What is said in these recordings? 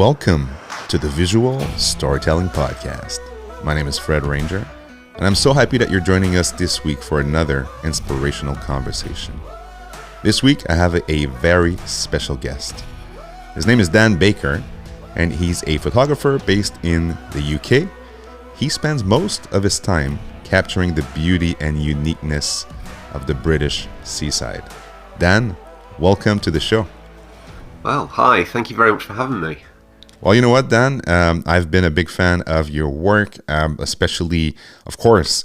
Welcome to the Visual Storytelling Podcast. My name is Fred Ranger, and I'm so happy that you're joining us this week for another inspirational conversation. This week, I have a very special guest. His name is Dan Baker, and he's a photographer based in the UK. He spends most of his time capturing the beauty and uniqueness of the British seaside. Dan, welcome to the show. Well, hi. Thank you very much for having me. Well, you know what, Dan? I've been a big fan of your work, especially, of course,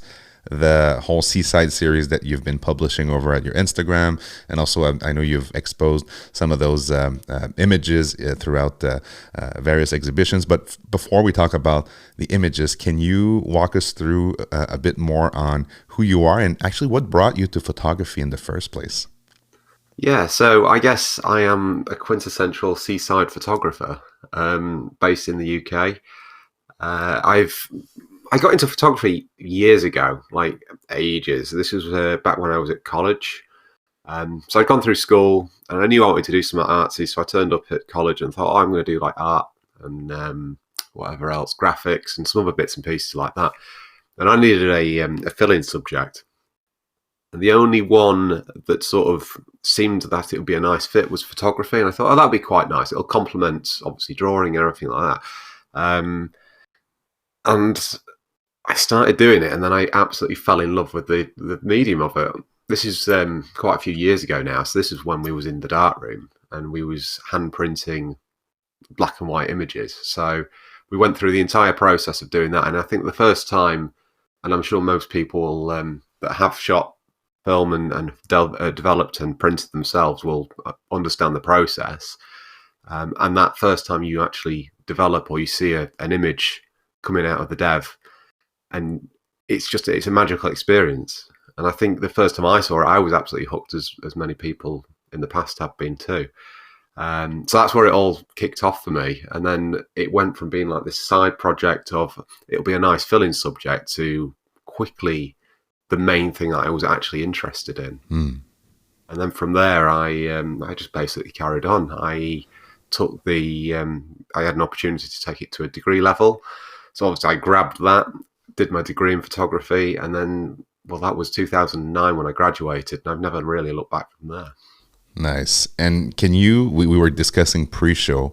the whole Seaside series that you've been publishing over at your Instagram. And also, I know you've exposed some of those images throughout various exhibitions. But before we talk about the images, can you walk us through a bit more on who you are and actually what brought you to photography in the first place? Yeah, so I guess I am a quintessential seaside photographer based in the UK. I got into photography years ago, like ages. This was back when I was at college. So I'd gone through school and I knew I wanted to do something artsy. So I turned up at college and thought, I'm going to do like art and whatever else, graphics and some other bits and pieces like that. And I needed a fill-in subject. And the only one that sort of seemed that it would be a nice fit was photography. And I thought, that'd be quite nice. It'll complement, obviously, drawing and everything like that. And I started doing it, and then I absolutely fell in love with the medium of it. This is quite a few years ago now. So this is when we was in the darkroom, and we was hand printing black and white images. So we went through the entire process of doing that. And I think the first time, and I'm sure most people that have shot film and developed and printed themselves will understand the process. And that first time you actually develop or you see an image coming out of the dev, and it's a magical experience. And I think the first time I saw it, I was absolutely hooked, as many people in the past have been too. So that's where it all kicked off for me. And then it went from being like this side project of it'll be a nice fill-in subject to quickly the main thing that I was actually interested in. And then from there, I just basically carried on. I took I had an opportunity to take it to a degree level. So obviously I grabbed that, did my degree in photography, and then, well, that was 2009 when I graduated, and I've never really looked back from there. Nice. And we were discussing pre-show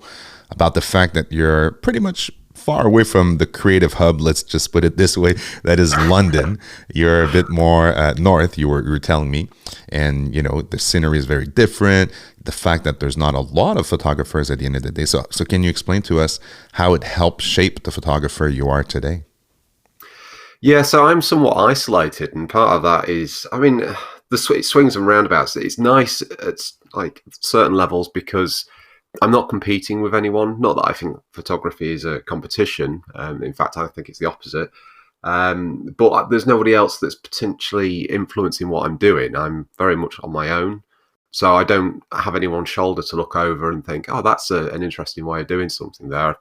about the fact that you're pretty much far away from the creative hub, let's just put it this way, that is London. You're a bit more north, you were telling me, and the scenery is very different. The fact that there's not a lot of photographers at the end of the day. So can you explain to us how it helped shape the photographer you are today? Yeah, so I'm somewhat isolated, and part of that is, it swings and roundabouts. It's nice at like certain levels because I'm not competing with anyone. Not that I think photography is a competition. In fact, I think it's the opposite. But there's nobody else that's potentially influencing what I'm doing. I'm very much on my own. So I don't have anyone's shoulder to look over and think, oh, that's an interesting way of doing something there.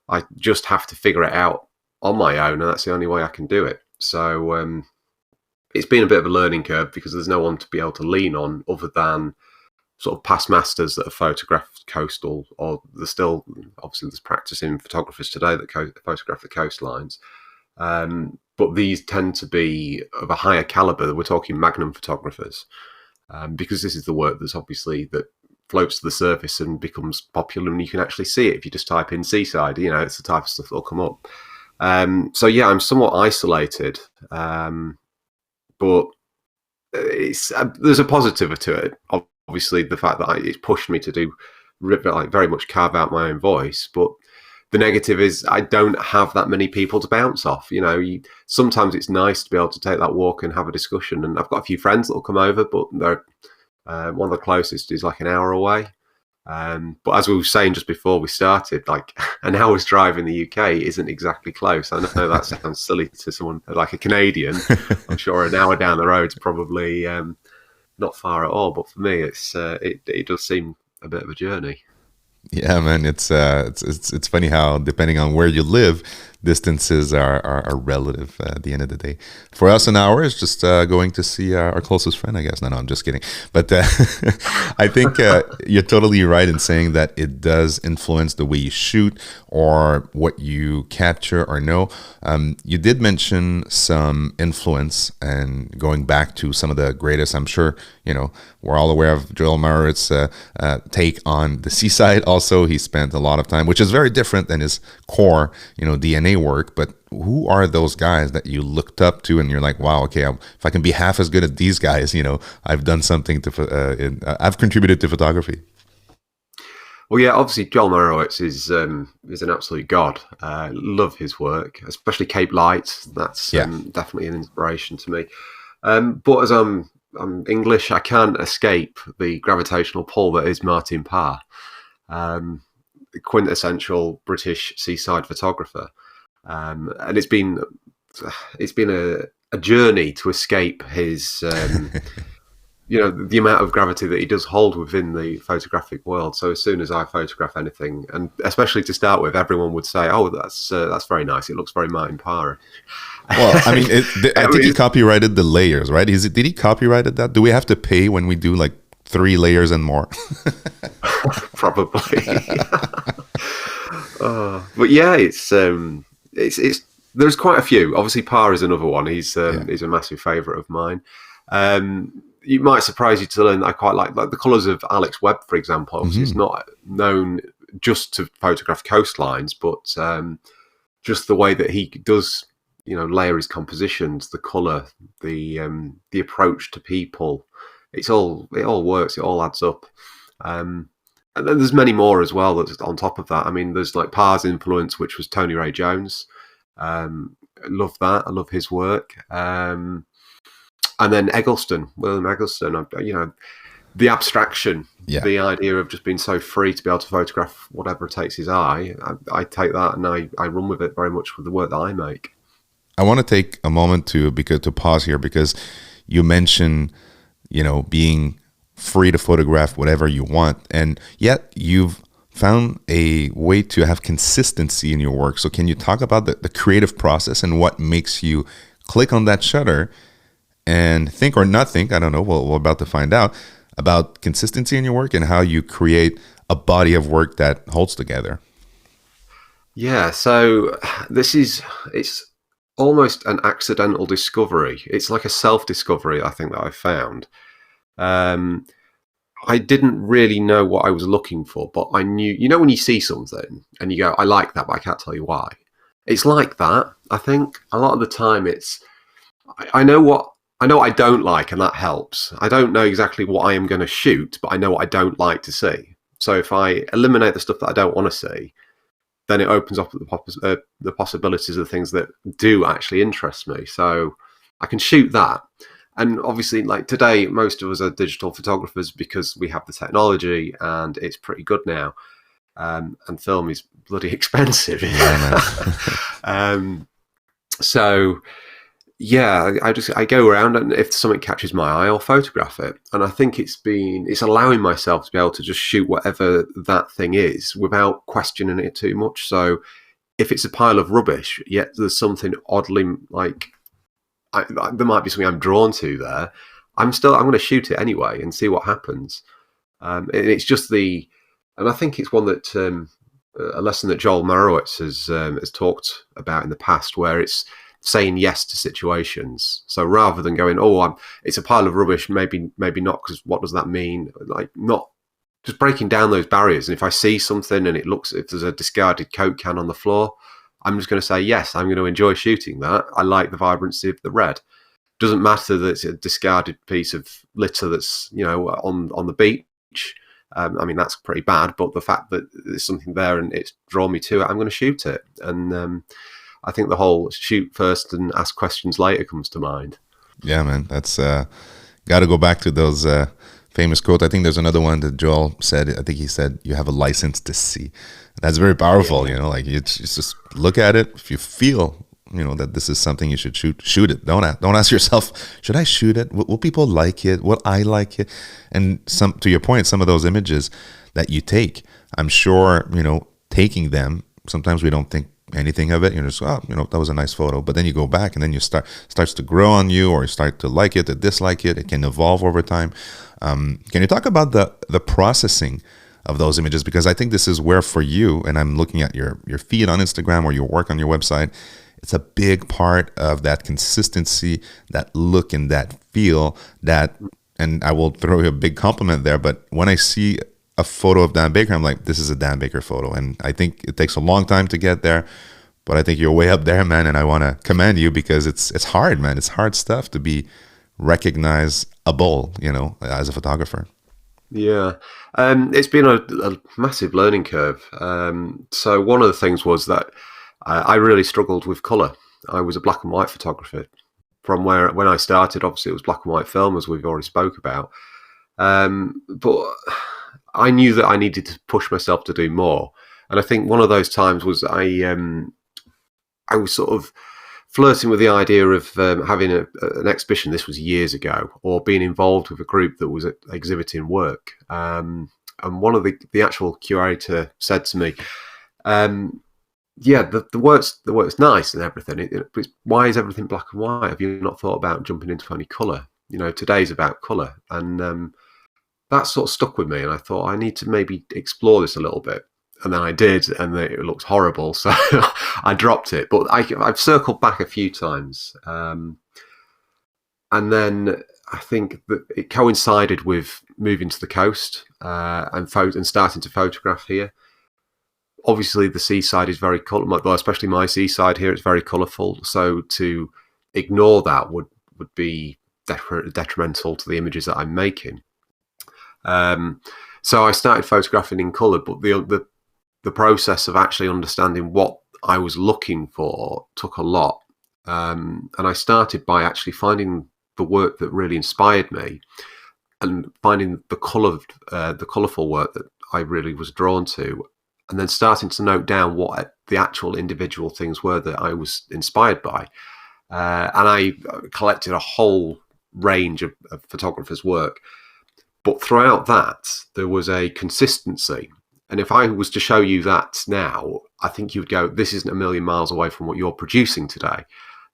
I just have to figure it out on my own, and that's the only way I can do it. So it's been a bit of a learning curve because there's no one to be able to lean on other than sort of past masters that have photographed coastal, or there's practicing photographers today that photograph the coastlines. But these tend to be of a higher caliber. We're talking magnum photographers, because this is the work that floats to the surface and becomes popular, and you can actually see it if you just type in seaside. It's the type of stuff that'll come up. So yeah, I'm somewhat isolated, but there's a positive to it. Obviously, the fact that it's pushed me to do very much carve out my own voice, but the negative is I don't have that many people to bounce off. Sometimes it's nice to be able to take that walk and have a discussion. And I've got a few friends that will come over, but they're one of the closest is like an hour away. But as we were saying just before we started, like an hour's drive in the UK isn't exactly close. I know that sounds silly to someone like a Canadian. I'm sure an hour down the road is probably not far at all, but for me, it does seem a bit of a journey. Yeah, man, it's funny how depending on where you live, distances are relative at the end of the day. For us, an hour is just going to see our closest friend, I guess. No, I'm just kidding. But I think you're totally right in saying that it does influence the way you shoot or what you capture or know. You did mention some influence and going back to some of the greatest. I'm sure, we're all aware of Joel Maurit's take on the seaside. Also, he spent a lot of time, which is very different than his core, DNA work. But who are those guys that you looked up to and you're like, wow, okay, if I can be half as good as these guys, I've done something I've contributed to photography. Well, yeah, obviously Joel Meyerowitz is an absolute god. Love his work, especially Cape Light. That's definitely an inspiration to me. But as I'm English, I can't escape the gravitational pull that is Martin Parr, quintessential British seaside photographer. And it's been a journey to escape his the amount of gravity that he does hold within the photographic world. So as soon as I photograph anything, and especially to start with, everyone would say, "Oh, that's very nice. It looks very Martin Parr." Well, I mean, I think he copyrighted the layers, right? Did he copyrighted that? Do we have to pay when we do like 3 layers and more? Probably. But yeah, it's there's quite a few. Obviously, Parr is another one. He's a massive favourite of mine. It might surprise you to learn that I quite like the colours of Alex Webb, for example. Obviously, it's not known just to photograph coastlines, but just the way that he does, layer his compositions, the colour, the approach to people. It all works. It all adds up. And then there's many more as well that's on top of that. I mean, there's like Parr's influence, which was Tony Ray Jones. I love that. I love his work. And then William Eggleston, the abstraction, the idea of just being so free to be able to photograph whatever takes his eye. I take that and I run with it very much with the work that I make. I want to take a moment to pause here because you mentioned, being free to photograph whatever you want, and yet you've found a way to have consistency in your work. So can you talk about the creative process and what makes you click on that shutter and think or not think, I don't know, we're about to find out, about consistency in your work and how you create a body of work that holds together? Yeah, so it's almost an accidental discovery. It's like a self-discovery, I think, that I found. I didn't really know what I was looking for, but I knew, when you see something and you go, I like that, but I can't tell you why. It's like that. I think a lot of the time I know what I don't like, and that helps. I don't know exactly what I am going to shoot, but I know what I don't like to see. So if I eliminate the stuff that I don't want to see, then it opens up the possibilities of things that do actually interest me. So I can shoot that. And obviously, like today, most of us are digital photographers because we have the technology and it's pretty good now. And film is bloody expensive. So yeah, I go around, and if something catches my eye, I'll photograph it. And I think it's allowing myself to be able to just shoot whatever that thing is without questioning it too much. So if it's a pile of rubbish, yet there's something oddly like there might be something I'm drawn to there, I'm going to shoot it anyway and see what happens. And it's just and I think it's one that a lesson that Joel Meyerowitz has talked about in the past, where it's saying yes to situations. So rather than going, it's a pile of rubbish, maybe not, because what does that mean? Like, not just breaking down those barriers. And if I see something and if there's a discarded Coke can on the floor, I'm just going to say, yes, I'm going to enjoy shooting that. I like the vibrancy of the red. Doesn't matter that it's a discarded piece of litter that's, on the beach. I mean, that's pretty bad, but the fact that there's something there and it's drawn me to it, I'm going to shoot it. And I think the whole shoot first and ask questions later comes to mind. Yeah, man, that's got to go back to those famous quotes. I think there's another one that Joel said. I think he said, "You have a license to see." That's very powerful. Like you just look at it. If you feel, that this is something you should shoot it. Don't ask yourself, should I shoot it? Will people like it? Will I like it? And to your point, some of those images that you take, I'm sure, taking them, sometimes we don't think anything of it. You're just, oh, that was a nice photo. But then you go back and then starts to grow on you, or you start to like it, to dislike it. It can evolve over time. Can you talk about the processing of those images? Because I think this is where for you, and I'm looking at your feed on Instagram or your work on your website, it's a big part of that consistency, that look and that feel, and I will throw you a big compliment there, but when I see a photo of Dan Baker, I'm like, this is a Dan Baker photo. And I think it takes a long time to get there, but I think you're way up there, man. And I want to commend you, because it's hard, man. It's hard stuff to be recognizable, as a photographer. Yeah, it's been a massive learning curve. So one of the things was that I really struggled with color. I was a black and white photographer. When I started, obviously it was black and white film, as we've already spoke about. But I knew that I needed to push myself to do more. And I think one of those times was I was sort of flirting with the idea of having an exhibition. This was years ago, or being involved with a group that was exhibiting work. And one of the actual curator said to me, yeah, the work's nice and everything. But why is everything black and white? Have you not thought about jumping into any colour? Today's about colour. And that sort of stuck with me, and I thought I need to maybe explore this a little bit. And then I did, and it looked horrible, so I dropped it. But I've circled back a few times. And then I think that it coincided with moving to the coast and starting to photograph here. Obviously, the seaside is very colourful, especially my seaside here, it's very colourful. So to ignore that would be detrimental to the images that I'm making. So I started photographing in colour, but the process of actually understanding what I was looking for took a lot. And I started by actually finding the work that really inspired me, and finding the colourful work that I really was drawn to, and then starting to note down what the actual individual things were that I was inspired by. And I collected a whole range of photographers' work. But throughout that, there was a consistency. And if I was to show you that now, I think you would go, this isn't a million miles away from what you're producing today.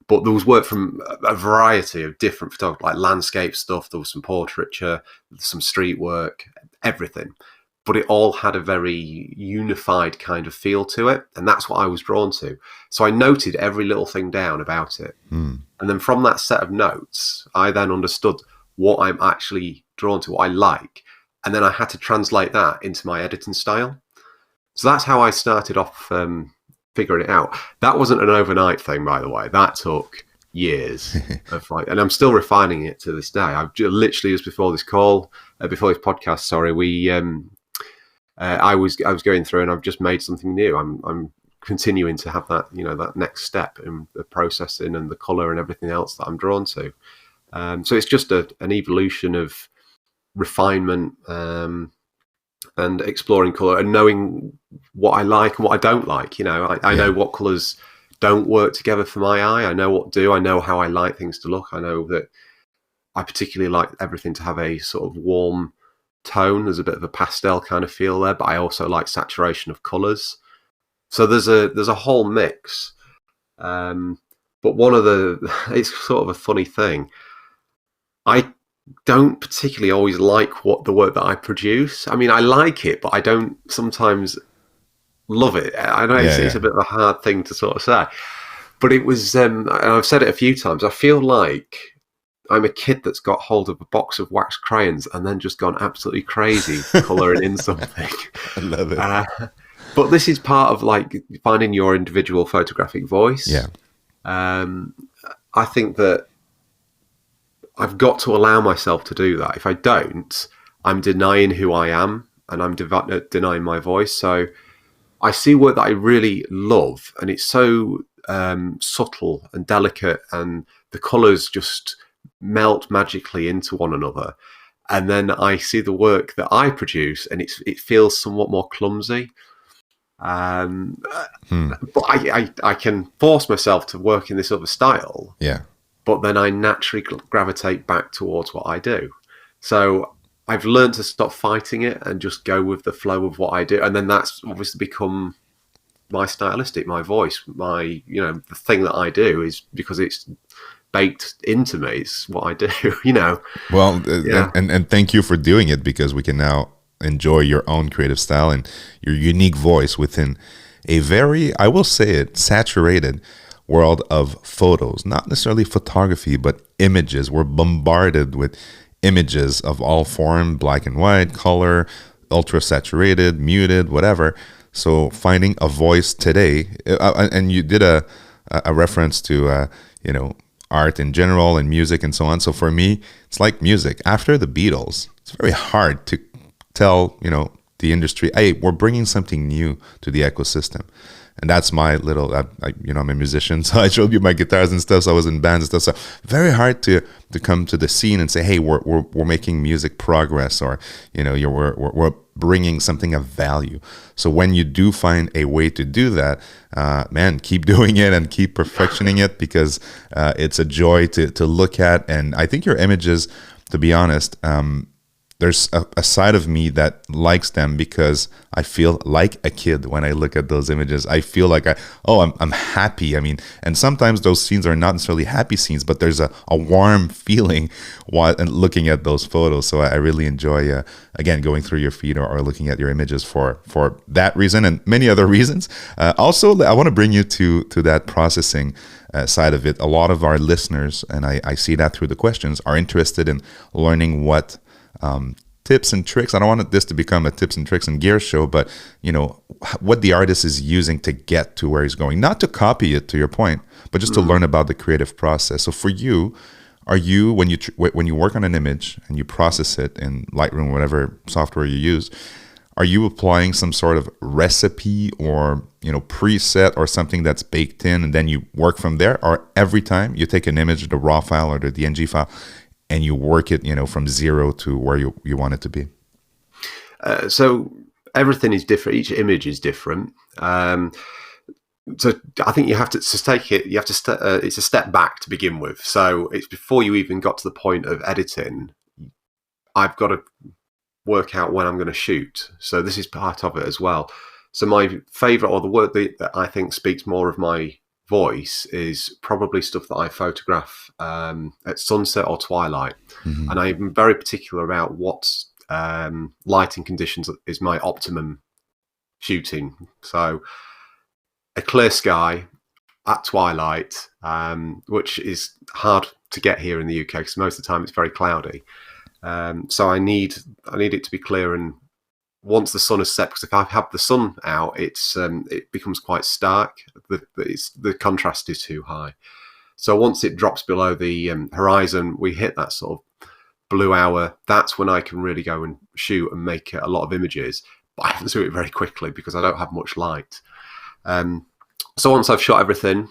But there was work from a variety of different photography, like landscape stuff. There was some portraiture, some street work, everything. But it all had a very unified kind of feel to it. And that's what I was drawn to. So I noted every little thing down about it. And then from that set of notes, I then understood what I'm actually drawn to, what I like. And then I had to translate that into my editing style. So that's how I started off figuring it out. That wasn't an overnight thing, by the way. That took years of and I'm still refining it to this day. I've literally just before this podcast, sorry, I was going through and I've just made something new. I'm continuing to have that, that next step in the processing and the color and everything else that I'm drawn to. So it's just an evolution of refinement and exploring color and knowing what I like and what I don't like. I know what colors don't work together for my eye. I know what do. I know how I like things to look. I know that I particularly like everything to have a sort of warm tone. There's a bit of a pastel kind of feel there, but I also like saturation of colors. So there's a whole mix. But it's sort of a funny thing. I don't particularly always like the work that I produce. I mean, I like it, but I don't sometimes love it. I know it's a bit of a hard thing to sort of say, but it was, and I've said it a few times, I feel like I'm a kid that's got hold of a box of wax crayons and then just gone absolutely crazy colouring in something. I love it. But this is part of like finding your individual photographic voice. Yeah. I think that I've got to allow myself to do that. If I don't, I'm denying who I am and I'm denying my voice. So I see work that I really love and it's so subtle and delicate and the colours just melt magically into one another. And then I see the work that I produce and it feels somewhat more clumsy. But I can force myself to work in this other style. Yeah. But then I naturally gravitate back towards what I do. So I've learned to stop fighting it and just go with the flow of what I do. And then that's obviously become my stylistic, my voice, my, the thing that I do is because it's baked into me. It's what I do. Well, Yeah. and thank you for doing it, because we can now enjoy your own creative style and your unique voice within a very, I will say it, saturated world of photos. Not necessarily photography, but images. We're bombarded with images of all form, black and white, color, ultra saturated, muted, whatever. So finding a voice today, and you did a reference to art in general and music and so on. So for me, it's like music. After the Beatles, it's very hard to tell the industry, hey, we're bringing something new to the ecosystem. And that's my little, I'm a musician, so I showed you my guitars and stuff. So I was in bands and stuff. So very hard to come to the scene and say, hey, we're making music progress, or we're bringing something of value. So when you do find a way to do that, man, keep doing it and keep perfectioning it, because it's a joy to look at. And I think your images, to be honest, there's a side of me that likes them, because I feel like a kid when I look at those images. I feel like I'm happy. I mean, and sometimes those scenes are not necessarily happy scenes, but there's a warm feeling while looking at those photos. So I really enjoy, again, going through your feed or looking at your images for that reason and many other reasons. Also, I want to bring you to that processing side of it. A lot of our listeners, and I see that through the questions, are interested in learning what tips and tricks. I don't want this to become a tips and tricks and gear show, but what the artist is using to get to where he's going, not to copy it, to your point, but just to learn about the creative process. So for you, are you, when you work on an image and you process it in Lightroom, whatever software you use, are you applying some sort of recipe or preset or something that's baked in, and then you work from there? Or every time you take an image, the raw file or the DNG file, and you work it, from zero to where you want it to be? So everything is different. Each image is different. So I think you have to take it. You have to. It's a step back to begin with. So it's before you even got to the point of editing. I've got to work out when I'm going to shoot. So this is part of it as well. So my favorite, or the word that I think speaks more of my voice, is probably stuff that I photograph at sunset or twilight. Mm-hmm. And I'm very particular about what lighting conditions is my optimum shooting. So a clear sky at twilight, which is hard to get here in the UK because most of the time it's very cloudy. So I need it to be clear, and once the sun is set, because if I have the sun out, it becomes quite stark. The contrast is too high. So once it drops below the horizon, we hit that sort of blue hour. That's when I can really go and shoot and make a lot of images. But I have to do it very quickly because I don't have much light. So once I've shot everything,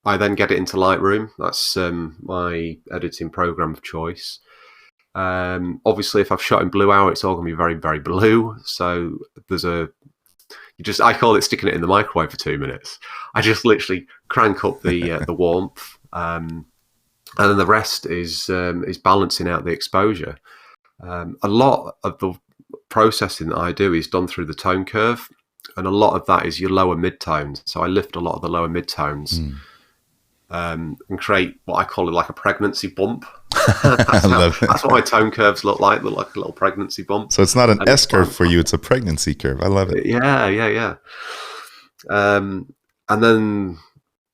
I then get it into Lightroom. That's my editing program of choice. Obviously, if I've shot in blue hour, it's all going to be very, very blue. So there's I call it sticking it in the microwave for 2 minutes. I just literally crank up the warmth, and then the rest is balancing out the exposure. A lot of the processing that I do is done through the tone curve, and a lot of that is your lower mid-tones. So I lift a lot of the lower mid-tones and create what I call it like a pregnancy bump. That's what my tone curves look like a little pregnancy bump. So it's not an S curve for you, it's a pregnancy curve. I love it. Yeah. And then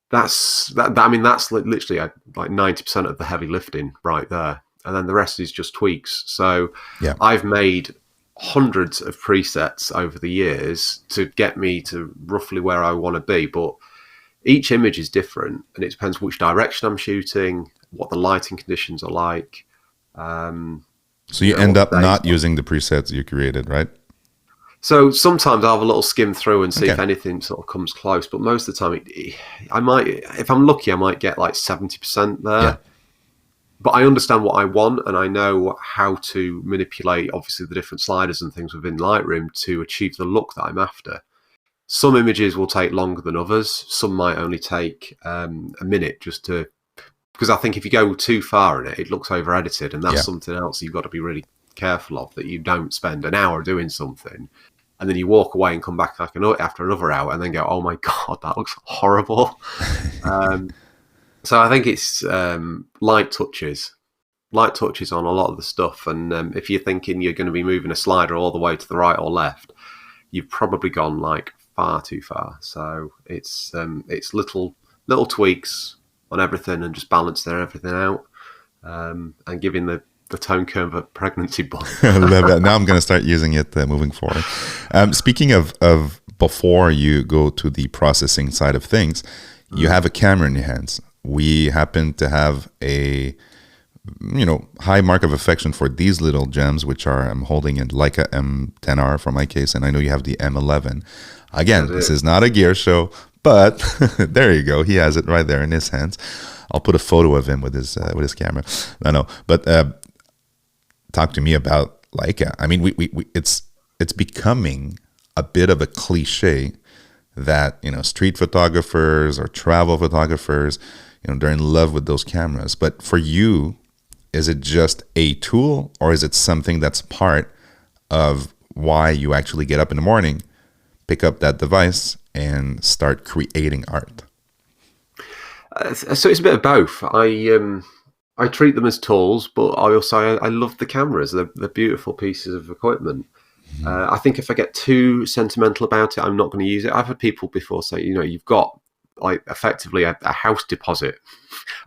that's literally like 90% of the heavy lifting right there. And then the rest is just tweaks. So yeah. I've made hundreds of presets over the years to get me to roughly where I want to be. But each image is different, and it depends which direction I'm shooting, what the lighting conditions are like. So you end up not using the presets you created, right? So sometimes I'll have a little skim through and see if anything sort of comes close. But most of the time, I might, if I'm lucky, I might get like 70% there. Yeah. But I understand what I want, and I know how to manipulate, obviously, the different sliders and things within Lightroom to achieve the look that I'm after. Some images will take longer than others. Some might only take a minute because I think if you go too far in it, it looks over edited, and that's something else you've got to be really careful of, that you don't spend an hour doing something and then you walk away and come back like after another hour, and then go, "Oh my god, that looks horrible." So I think it's light touches on a lot of the stuff, and if you're thinking you're going to be moving a slider all the way to the right or left, you've probably gone like far too far. So it's little tweaks on everything and just balancing everything out, and giving the tone curve a pregnancy bump. I love that. Now I'm going to start using it moving forward. Speaking of before you go to the processing side of things, you have a camera in your hands. We happen to have a high mark of affection for these little gems, which are, I'm holding a Leica M10R for my case, and I know you have the M11. Again, this is not a gear show, but there you go. He has it right there in his hands. I'll put a photo of him with his camera. No, but talk to me about Leica. I mean, it's becoming a bit of a cliche that street photographers or travel photographers, they're in love with those cameras. But for you, is it just a tool, or is it something that's part of why you actually get up in the morning, pick up that device, and start creating art? So it's a bit of both. I treat them as tools, but I love the cameras. They're beautiful pieces of equipment. I think if I get too sentimental about it, I'm not going to use it. I've had people before say, you've got like effectively a house deposit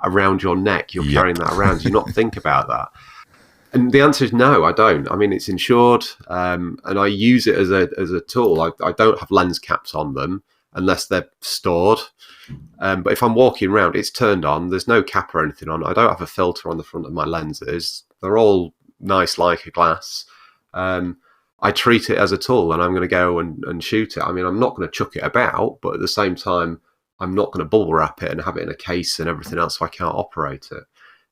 around your neck. You're carrying that around. Do you not think about that? And the answer is no, I don't. I mean, it's insured, and I use it as a tool. I don't have lens caps on them unless they're stored. But if I'm walking around, it's turned on. There's no cap or anything on. I don't have a filter on the front of my lenses. They're all nice Leica glass. I treat it as a tool, and I'm going to go and shoot it. I mean, I'm not going to chuck it about, but at the same time, I'm not going to bubble wrap it and have it in a case and everything else so I can't operate it.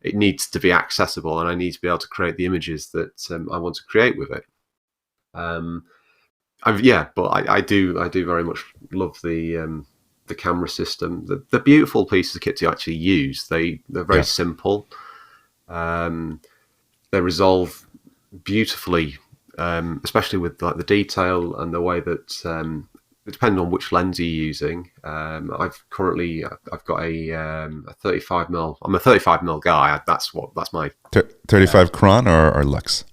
It needs to be accessible, and I need to be able to create the images that I want to create with it. But I do very much love the camera system. The beautiful pieces of kit to actually use. They're very simple. They resolve beautifully, especially with like the detail and the way that. Depending on which lens you're using, I've got a 35mm. I'm a 35mm guy. That's my 35 Chron or Lux.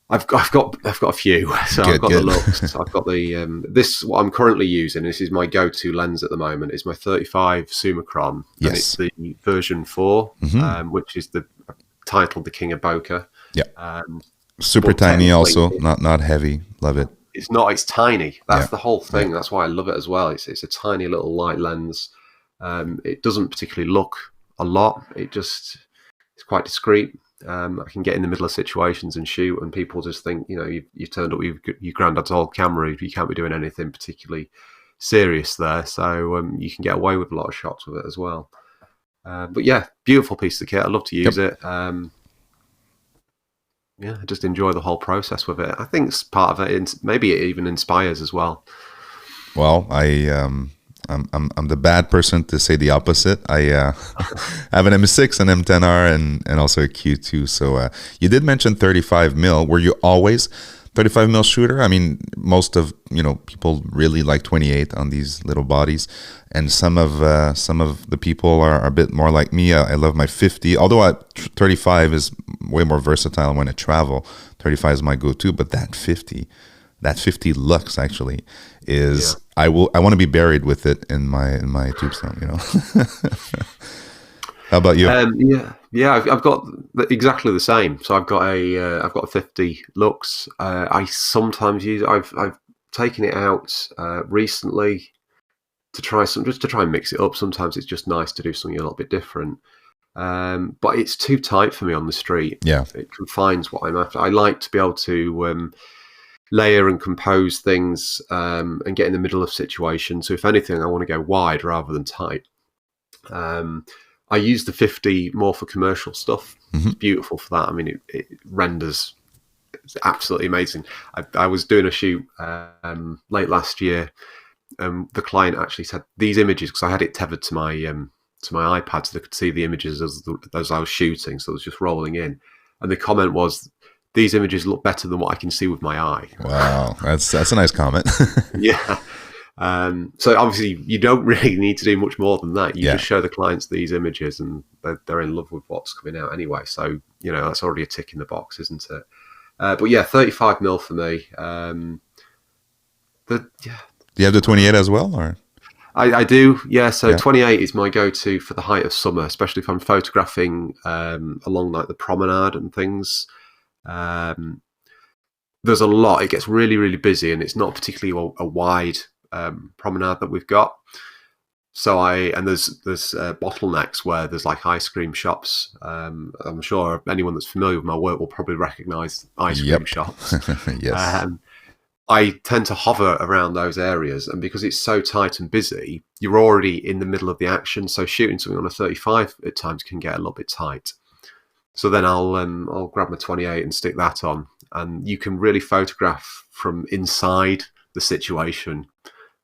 I've got a few. So I've got the Lux. I've got the this what I'm currently using. This is my go-to lens at the moment. Is my 35 Summicron. Yes. And it's the version 4, which is titled the King of Bokeh. Yeah. Super tiny, also not heavy. Love it. It's not. It's tiny. That's the whole thing. That's why I love it as well. It's a tiny little light lens. It doesn't particularly look a lot. It's quite discreet. I can get in the middle of situations and shoot, and people just think, you turned up with your granddad's old camera. You can't be doing anything particularly serious there. So you can get away with a lot of shots with it as well. But yeah, beautiful piece of kit. I love to use it. I just enjoy the whole process with it. I think it's part of it. Maybe it even inspires as well. Well, I'm the bad person to say the opposite. I have an M6, an M10R, and also a Q2. So you did mention 35mm. Were you always 35mm shooter? I mean, most of people really like 28 on these little bodies, and some of the people are a bit more like me. I love my 50, although 35 is way more versatile when I travel. 35 is my go-to, but that 50 Lux actually is. Yeah. I want to be buried with it in my tombstone. How about you? I've got exactly the same. So I've got a 50 Lux. I sometimes use. I've taken it out recently to try and mix it up. Sometimes it's just nice to do something a little bit different. But it's too tight for me on the street. Yeah, it confines what I'm after. I like to be able to layer and compose things and get in the middle of situations. So if anything, I want to go wide rather than tight. I use the 50 more for commercial stuff. It's beautiful for that. I mean, it renders. It's absolutely amazing. I was doing a shoot late last year. The client actually said these images, because I had it tethered to my iPad so they could see the images as I was shooting. So it was just rolling in. And the comment was, these images look better than what I can see with my eye. Wow, that's a nice comment. Yeah. So obviously you don't really need to do much more than that. You Yeah. just show the clients these images and they're in love with what's coming out anyway. So, that's already a tick in the box, isn't it? But yeah, 35mm for me. Do you have the 28 as well, or? I do, yeah. So 28 is my go-to for the height of summer, especially if I'm photographing along like the promenade and things. There's a lot. It gets really, really busy, and it's not particularly a wide promenade that we've got. So there's bottlenecks where there's like ice cream shops. I'm sure anyone that's familiar with my work will probably recognise ice cream shops. Yes. I tend to hover around those areas, and because it's so tight and busy, you're already in the middle of the action. So shooting something on a 35 at times can get a little bit tight. So then I'll grab my 28 and stick that on, and you can really photograph from inside the situation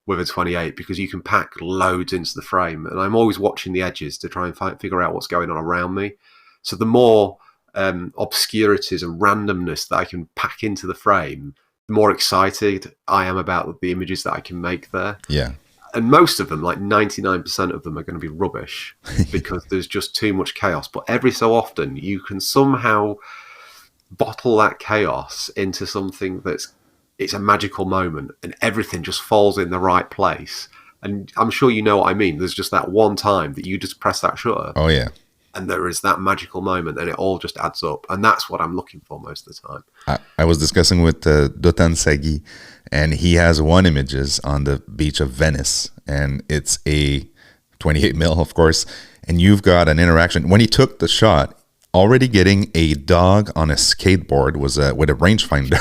with a 28 because you can pack loads into the frame. And I'm always watching the edges to try and figure out what's going on around me. So the more obscurities and randomness that I can pack into the frame, the more excited I am about the images that I can make there. Yeah. And most of them, like 99% of them, are going to be rubbish because there's just too much chaos. But every so often, you can somehow bottle that chaos into something it's a magical moment, and everything just falls in the right place. And I'm sure you know what I mean. There's just that one time that you just press that shutter. Oh, yeah. And there is that magical moment, and it all just adds up. And that's what I'm looking for most of the time. I was discussing with Dotan Sagi, and he has one images on the beach of Venice, and it's a 28mm, of course. And you've got an interaction. When he took the shot, already getting a dog on a skateboard was with a rangefinder.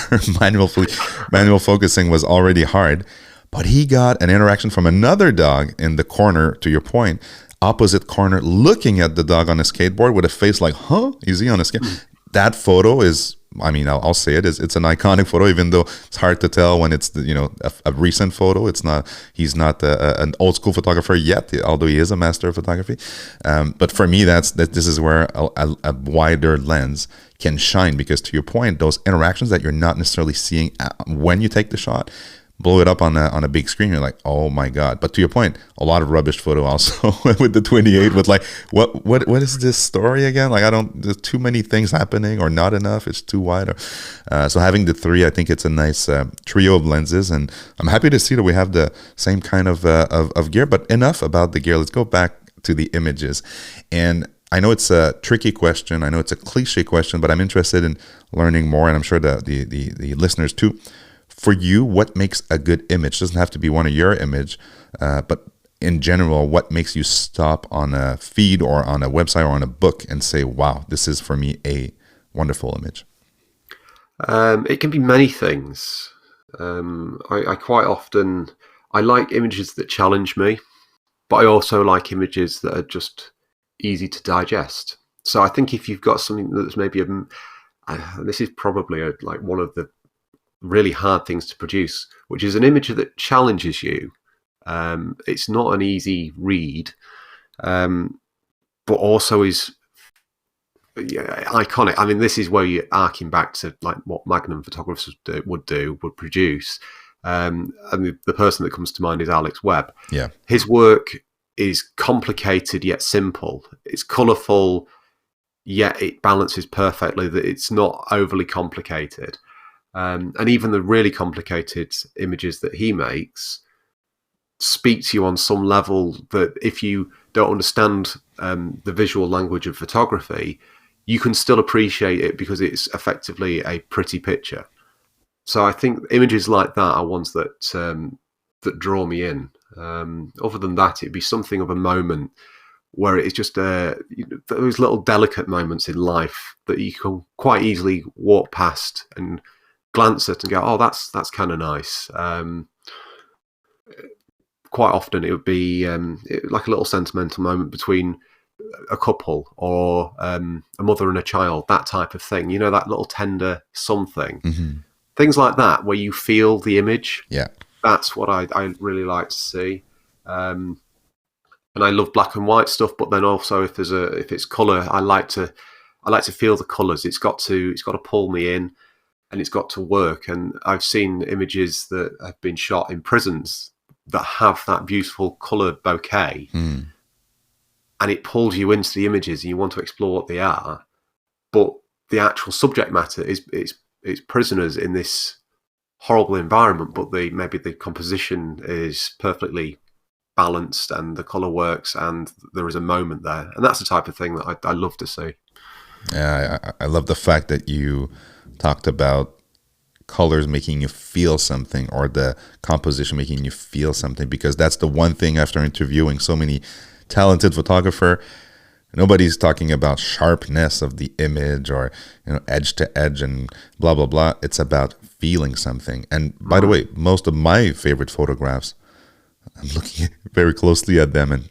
manual focusing was already hard. But he got an interaction from another dog in the corner, to your point, opposite corner, looking at the dog on a skateboard with a face like, huh? Is he on a skate? That photo is, I mean, I'll say it, it's an iconic photo, even though it's hard to tell when it's, a recent photo. He's not an old school photographer yet, although he is a master of photography. But for me, this is where a wider lens can shine, because to your point, those interactions that you're not necessarily seeing when you take the shot, blow it up on a big screen, you're like, oh my god. But to your point, a lot of rubbish photo also with the 28, with like, what is this story again? Like, there's too many things happening, or not enough, it's too wide. So having the 3, I think it's a nice trio of lenses, and I'm happy to see that we have the same kind of gear. But enough about the gear, let's go back to the images. And I know it's a tricky question, I know it's a cliche question, but I'm interested in learning more, and I'm sure the listeners too. For you, what makes a good image? It doesn't have to be one of your image, but in general, what makes you stop on a feed or on a website or on a book and say, wow, this is for me a wonderful image? It can be many things. I quite often, I like images that challenge me, but I also like images that are just easy to digest. So I think if you've got something that's maybe this is probably like one of the really hard things to produce, which is an image that challenges you. It's not an easy read, but also is iconic. I mean, this is where you're arcing back to like what Magnum photographers would produce. And the person that comes to mind is Alex Webb. Yeah, his work is complicated yet simple. It's colourful, yet it balances perfectly. That it's not overly complicated. And even the really complicated images that he makes speak to you on some level that if you don't understand the visual language of photography, you can still appreciate it because it's effectively a pretty picture. So I think images like that are ones that draw me in. Other than that, it'd be something of a moment where it's just those little delicate moments in life that you can quite easily walk past and glance at and go, oh, that's kind of nice. Quite often it would be like a little sentimental moment between a couple or a mother and a child, that type of thing. That little tender something. Mm-hmm. Things like that where you feel the image. Yeah, that's what I really like to see. And I love black and white stuff, but then also if it's color, I like to I like to feel the colours. It's got to pull me in, and it's got to work. And I've seen images that have been shot in prisons that have that beautiful colour bouquet, and it pulls you into the images, and you want to explore what they are. But the actual subject matter is it's prisoners in this horrible environment, but maybe the composition is perfectly balanced and the colour works and there is a moment there. And that's the type of thing that I love to see. Yeah, I love the fact that you talked about colors making you feel something, or the composition making you feel something, because that's the one thing after interviewing so many talented photographer, nobody's talking about sharpness of the image or edge to edge and blah blah blah. It's about feeling something. And by the way, most of my favorite photographs, I'm looking very closely at them and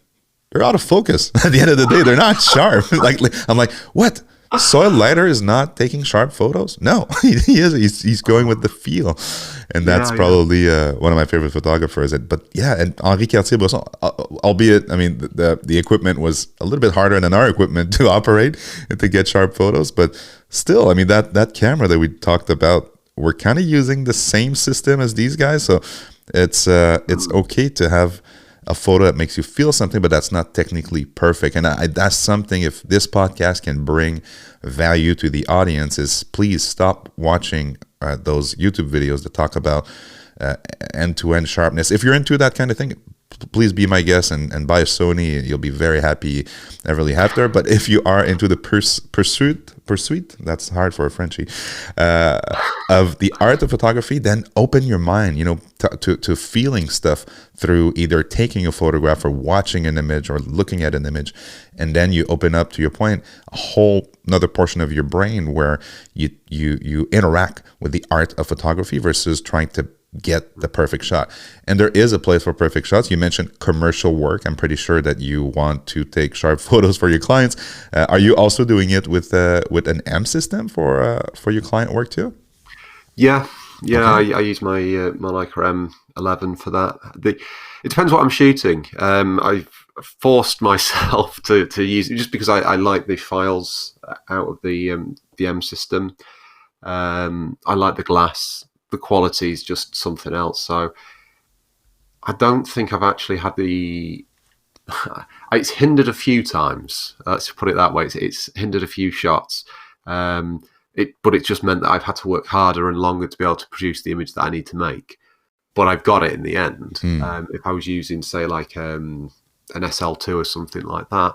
they're out of focus. At the end of the day, they're not sharp. I'm like, what? Soil lighter is not taking sharp photos? No, he is. He's going with the feel, and that's probably one of my favorite photographers. But yeah, and Henri Cartier-Bresson, albeit, I mean, the equipment was a little bit harder than our equipment to operate and to get sharp photos, but still, I mean, that camera that we talked about, we're kind of using the same system as these guys, so it's okay to have a photo that makes you feel something, but that's not technically perfect. And that's something, if this podcast can bring value to the audience, is please stop watching those YouTube videos that talk about end-to-end sharpness. If you're into that kind of thing, please be my guest and buy a Sony. You'll be very happy ever after. But if you are into the pursuit, that's hard for a Frenchie, of the art of photography, then open your mind, to feeling stuff through either taking a photograph or watching an image or looking at an image. And then you open up, to your point, a whole another portion of your brain where you interact with the art of photography versus trying to get the perfect shot. And there is a place for perfect shots. You mentioned commercial work. I'm pretty sure that you want to take sharp photos for your clients. Are you also doing it with an M system for your client work too? Yeah. Okay. I use my Leica M11 for that. It depends what I'm shooting. I've forced myself to use it just because I like the files out of the M system. I like the glass. The quality is just something else. So I don't think I've actually had it's hindered a few times. Let's put it that way. It's hindered a few shots. But it just meant that I've had to work harder and longer to be able to produce the image that I need to make. But I've got it in the end. If I was using, say, like an SL2 or something like that,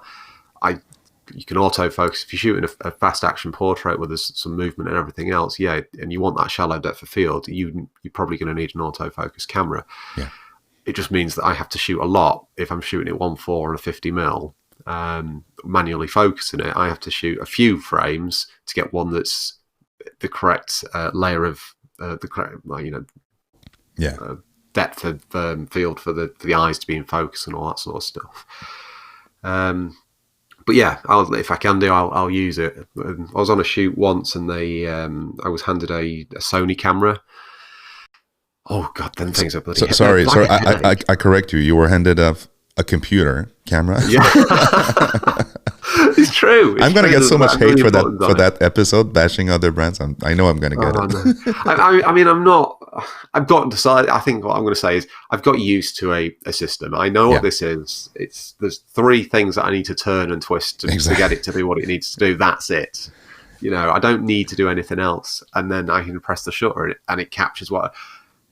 you can autofocus. If you're shooting a fast action portrait where there's some movement and everything else, and you want that shallow depth of field, you're probably going to need an autofocus camera. Yeah. It just means that I have to shoot a lot. If I'm shooting at 1.4 and a 50mm, manually focusing it, I have to shoot a few frames to get one that's the correct layer of the correct, depth of field for the eyes to be in focus and all that sort of stuff. But yeah, if I can do, I'll use it. I was on a shoot once, and I was handed a Sony camera. Oh God, them things are bloody. Sorry. I correct you. You were handed a computer camera. Yeah, it's true. I'm gonna get so much hate for that episode bashing other brands. I know I'm gonna get it. No. I mean, I'm not. I've gotten to. I think what I'm going to say is I've got used to a system. I know what this is. There's three things that I need to turn and twist to get it to do what it needs to do. That's it. I don't need to do anything else. And then I can press the shutter and it captures what.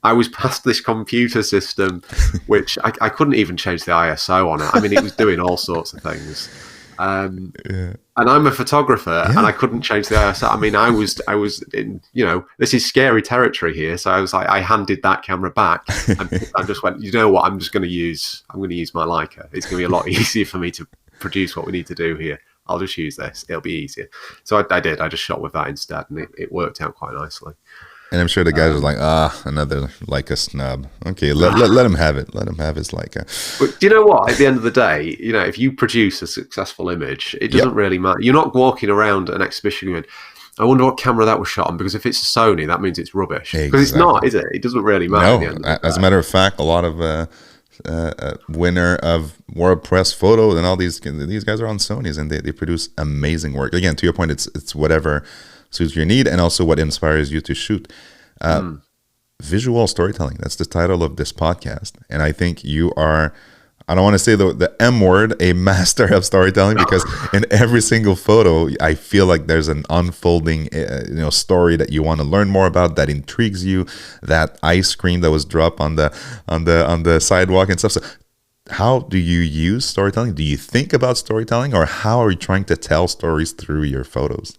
I was past this computer system, which I couldn't even change the ISO on it. I mean, it was doing all sorts of things. And I'm a photographer, and I couldn't change the ISO. I mean, I was in, this is scary territory here. So I was like, I handed that camera back, and I just went, you know what? I'm going to use my Leica. It's going to be a lot easier for me to produce what we need to do here. I'll just use this. It'll be easier. So I did. I just shot with that instead, and it worked out quite nicely. And I'm sure the guys are like, another Leica snub. Okay, let him have it. Let him have his Leica. But do you know what? At the end of the day, if you produce a successful image, it doesn't really matter. You're not walking around an exhibition going, I wonder what camera that was shot on, because if it's a Sony, that means it's rubbish. Because it's not, is it? It doesn't really matter. No, as a matter of fact, a lot of winner of World Press Photo, and all these guys are on Sony's, and they produce amazing work. Again, to your point, it's whatever suits your need, and also what inspires you to shoot. Visual storytelling, that's the title of this podcast, and I think you are, I don't want to say the M word, a master of storytelling, because in every single photo, I feel like there's an unfolding, story that you want to learn more about, that intrigues you. That ice cream that was dropped on the sidewalk and stuff. So, how do you use storytelling? Do you think about storytelling, or how are you trying to tell stories through your photos?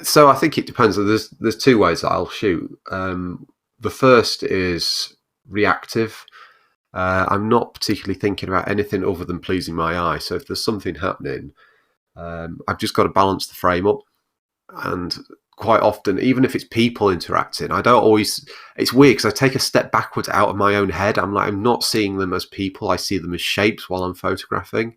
So I think it depends. There's two ways that I'll shoot. The first is reactive. I'm not particularly thinking about anything other than pleasing my eye. So if there's something happening, I've just got to balance the frame up. And quite often, even if it's people interacting, I don't always, it's weird because I take a step backwards out of my own head. I'm not seeing them as people. I see them as shapes while I'm photographing.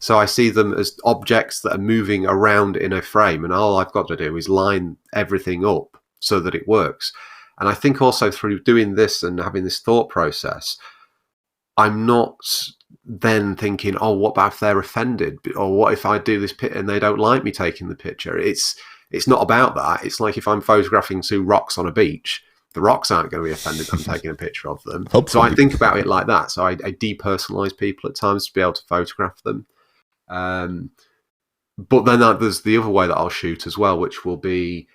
So I see them as objects that are moving around in a frame. And all I've got to do is line everything up so that it works. And I think also through doing this and having this thought process, I'm not then thinking, oh, what about if they're offended? Or what if I do this and they don't like me taking the picture? It's not about that. It's like if I'm photographing two rocks on a beach, the rocks aren't going to be offended that I'm taking a picture of them. Hopefully. So I think about it like that. So I depersonalize people at times to be able to photograph them. But then there's the other way that I'll shoot as well, which will be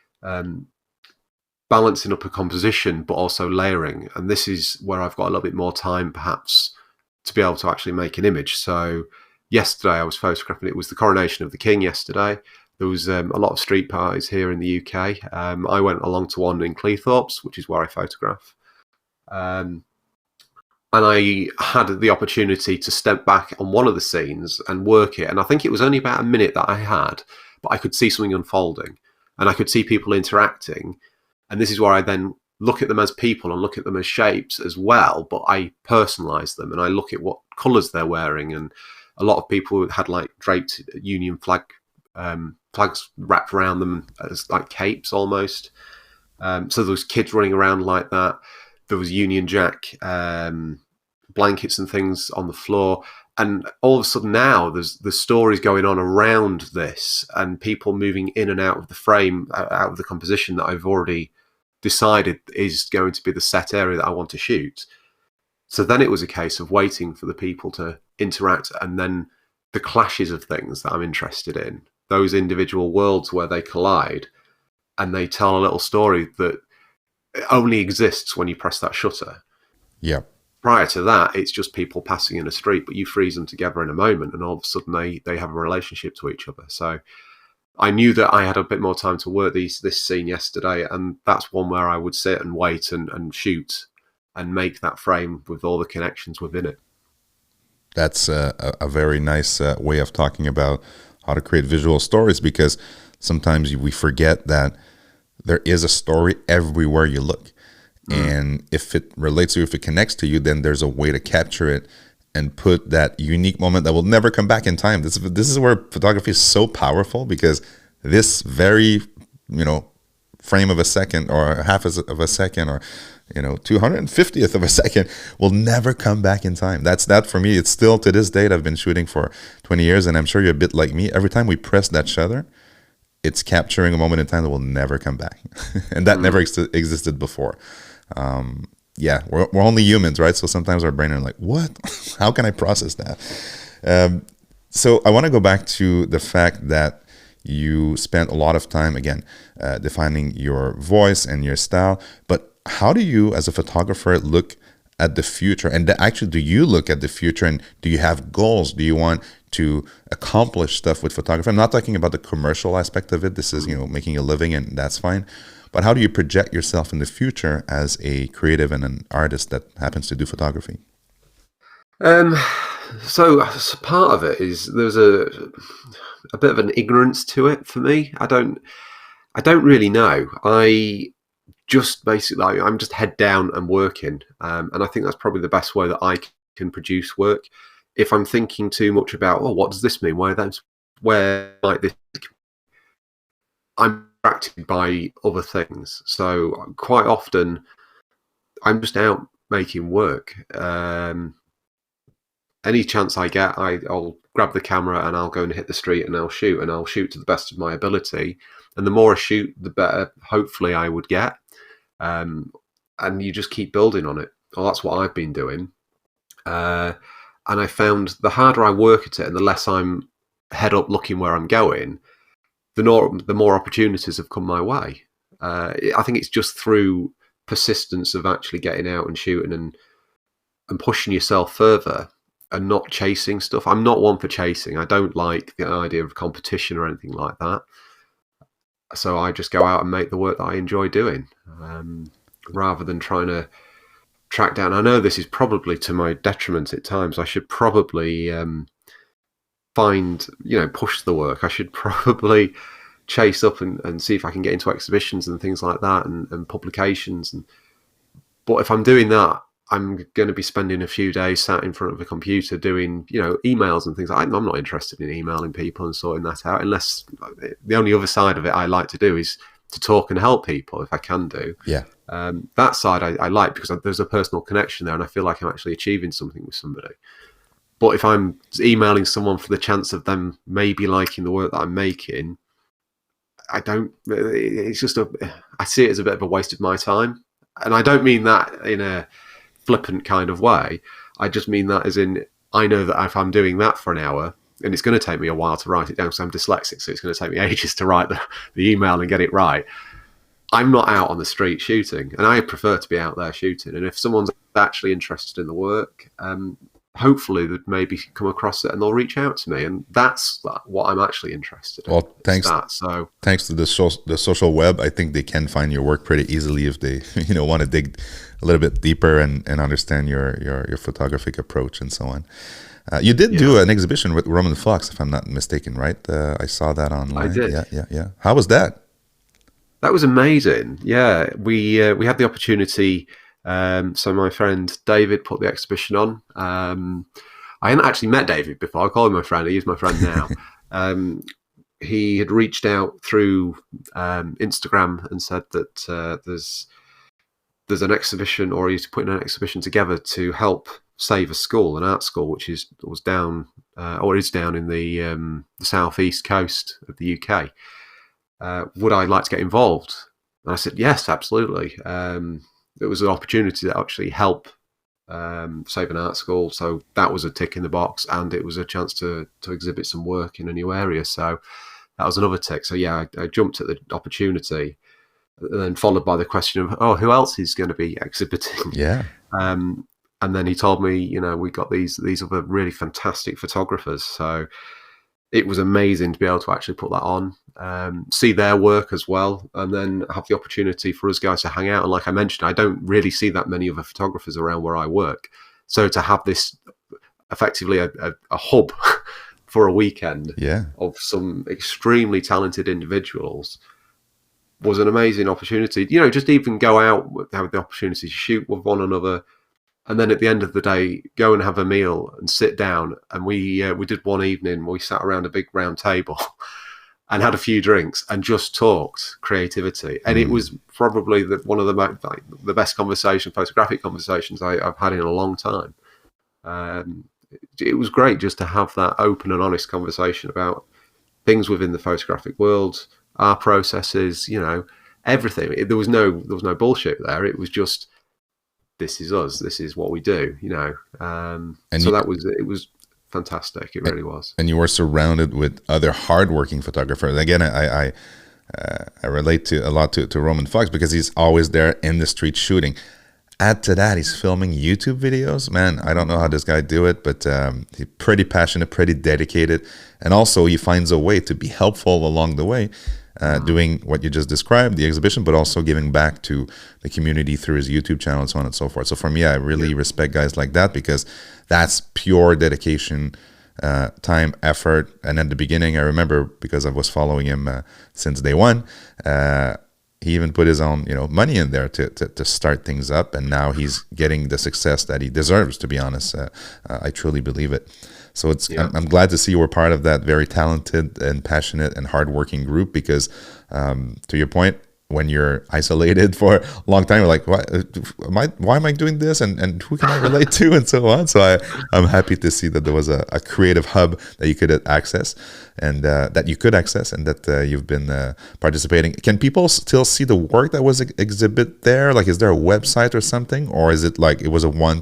balancing up a composition, but also layering. And this is where I've got a little bit more time, perhaps, to be able to actually make an image. So yesterday I was photographing, it was the coronation of the king yesterday. There was a lot of street parties here in the UK. I went along to one in Cleethorpes, which is where I photograph. And I had the opportunity to step back on one of the scenes and work it. And I think it was only about a minute that I had, but I could see something unfolding and I could see people interacting. And this is where I then look at them as people and look at them as shapes as well, but I personalize them and I look at what colors they're wearing. And a lot of people had like draped Union flags wrapped around them as like capes almost. So there was kids running around like that. There was Union Jack blankets and things on the floor. And all of a sudden now there's stories going on around this and people moving in and out of the frame, out of the composition that I've already decided is going to be the set area that I want to shoot. So then it was a case of waiting for the people to interact and then the clashes of things that I'm interested in, those individual worlds where they collide and they tell a little story that only exists when you press that shutter. Yeah. Prior to that, it's just people passing in a street, but you freeze them together in a moment and all of a sudden they have a relationship to each other. So I knew that I had a bit more time to work this scene yesterday, and that's one where I would sit and wait and shoot and make that frame with all the connections within it. That's a very nice way of talking about how to create visual stories, because sometimes we forget that there is a story everywhere you look. And if it relates to you, if it connects to you, then there's a way to capture it and put that unique moment that will never come back in time. This is where photography is so powerful, because this very, frame of a second or half of a second or, 250th of a second will never come back in time. That for me, it's still to this date, I've been shooting for 20 years and I'm sure you're a bit like me. Every time we press that shutter, it's capturing a moment in time that will never come back. And that never existed before. We're only humans, right? So sometimes our brain are like, what? How can I process that? So I want to go back to the fact that you spent a lot of time, again, defining your voice and your style. But how do you, as a photographer, look at the future? And actually, do you look at the future and do you have goals? Do you want to accomplish stuff with photography? I'm not talking about the commercial aspect of it. This is, making a living, and that's fine. But how do you project yourself in the future as a creative and an artist that happens to do photography? So part of it is there's a bit of an ignorance to it for me. I don't really know. I just basically, I'm just head down and working. And I think that's probably the best way that I can produce work. If I'm thinking too much about, what does this mean? Where might this? I'm distracted by other things. So quite often I'm just out making work. Any chance I get, I'll grab the camera and I'll go and hit the street and I'll shoot to the best of my ability. And the more I shoot, the better hopefully I would get. And you just keep building on it. Well, that's what I've been doing. And I found the harder I work at it and the less I'm head up looking where I'm going, the more opportunities have come my way. I think it's just through persistence of actually getting out and shooting and pushing yourself further and not chasing stuff. I'm not one for chasing. I don't like the idea of competition or anything like that. So I just go out and make the work that I enjoy doing, rather than trying to track down. I know this is probably to my detriment at times. I should probably push the work. I should probably chase up and see if I can get into exhibitions and things like that and publications. But if I'm doing that, I'm going to be spending a few days sat in front of a computer doing, emails and things. I'm not interested in emailing people and sorting that out, unless the only other side of it I like to do is to talk and help people if I can do. Yeah. That side I like because there's a personal connection there and I feel like I'm actually achieving something with somebody. But if I'm emailing someone for the chance of them maybe liking the work that I'm making, I see it as a bit of a waste of my time. And I don't mean that in a flippant kind of way. I just mean that as in, I know that if I'm doing that for an hour, and it's going to take me a while to write it down because I'm dyslexic, so it's going to take me ages to write the email and get it right. I'm not out on the street shooting, and I prefer to be out there shooting. And if someone's actually interested in the work, hopefully they'd maybe come across it and they'll reach out to me, and that's what I'm actually interested in. Well, thanks to the social web, I think they can find your work pretty easily if they want to dig a little bit deeper and understand your photographic approach and so on. You did do an exhibition with Roman Fox, if I'm not mistaken, right? I saw that online. I did. Yeah. How was that? That was amazing. Yeah, we had the opportunity. So my friend David put the exhibition on. I hadn't actually met David before. I call him my friend. He is my friend now. He had reached out through Instagram and said that there's an exhibition, or he's putting an exhibition together to help save a school, an art school, which is down in the southeast coast of the UK. Would I like to get involved? And I said yes, absolutely. It was an opportunity to actually help save an art school, so that was a tick in the box, and it was a chance to exhibit some work in a new area, so that was another tick. So yeah, I jumped at the opportunity, and then followed by the question of, who else is going to be exhibiting? Yeah. And then he told me, we got these other really fantastic photographers, so it was amazing to be able to actually put that on, see their work as well, and then have the opportunity for us guys to hang out. And like I mentioned, I don't really see that many other photographers around where I work. So to have this effectively a hub for a weekend of some extremely talented individuals was an amazing opportunity. Just even go out, have the opportunity to shoot with one another, and then at the end of the day, go and have a meal and sit down. And we did one evening, we sat around a big round table and had a few drinks and just talked creativity. And it was probably one of the best photographic conversations I've had in a long time. It was great just to have that open and honest conversation about things within the photographic world, our processes, everything. There was no bullshit there. It was just, this is us. This is what we do, And so it was fantastic. It really was. And you were surrounded with other hardworking photographers. Again, I relate a lot to Roman Fox because he's always there in the street shooting. Add to that, he's filming YouTube videos. Man, I don't know how this guy do it, but he's pretty passionate, pretty dedicated. And also he finds a way to be helpful along the way. Doing what you just described, the exhibition, but also giving back to the community through his YouTube channel and so on and so forth. So for me, I really respect guys like that because that's pure dedication, time, effort. And at the beginning, I remember, because I was following him since day one, he even put his own money in there to start things up. And now he's getting the success that he deserves, to be honest. I truly believe it. So I'm glad to see you were part of that very talented and passionate and hardworking group because, to your point, when you're isolated for a long time, you're like, why am I doing this? And who can I relate to? And so on. So I'm happy to see that there was a creative hub that you could access and that you've been participating. Can people still see the work that was exhibit there? Like, is there a website or something? Or is it like it was a one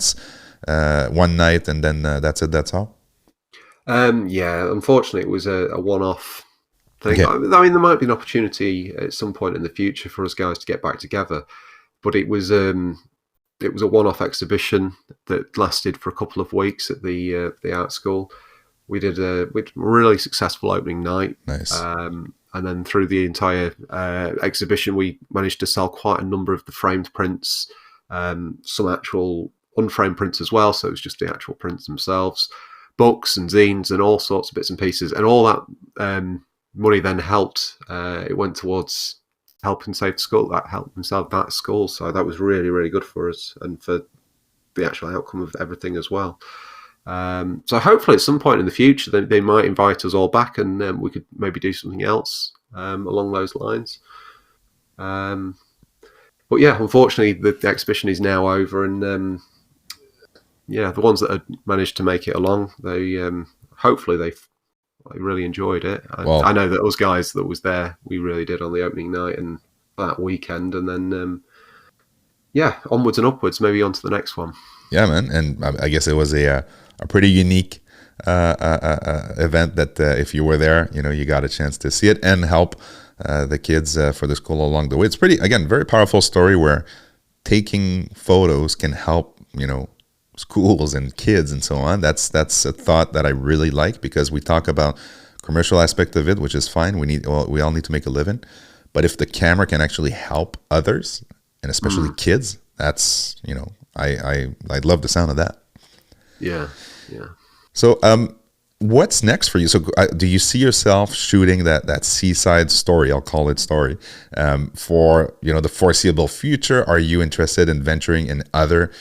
night and then that's it, that's all? Yeah, unfortunately, it was a one-off thing. Okay. I mean, there might be an opportunity at some point in the future for us guys to get back together, but it was a one-off exhibition that lasted for a couple of weeks at the art school. We did a really successful opening night, Nice. and then through the entire exhibition, we managed to sell quite a number of the framed prints, some actual unframed prints as well. So it was just the actual prints themselves, books and zines and all sorts of bits and pieces, and all that money then helped. It went towards helping save the school. That helped them save that school. So that was really, really good for us and for the actual outcome of everything as well. So hopefully at some point in the future, they might invite us all back and we could maybe do something else along those lines. But yeah, unfortunately, the exhibition is now over, and yeah, the ones that had managed to make it along, they hopefully they really enjoyed it. Well, I know that us guys that was there, we really did on the opening night and that weekend, and then yeah, onwards and upwards, maybe on to the next one. yeah, man. And I guess it was a pretty unique event that if you were there, you got a chance to see it and help the kids for the school along the way. It's pretty, again, very powerful story where taking photos can help, schools and kids and so on. That's a thought that I really like, because we talk about commercial aspect of it, which is fine. We all need to make a living, but if the camera can actually help others and especially kids, that's I'd love the sound of that. Yeah, yeah. So what's next for you? So do you see yourself shooting that seaside story, I'll call it story, for the foreseeable future? Are you interested in venturing in other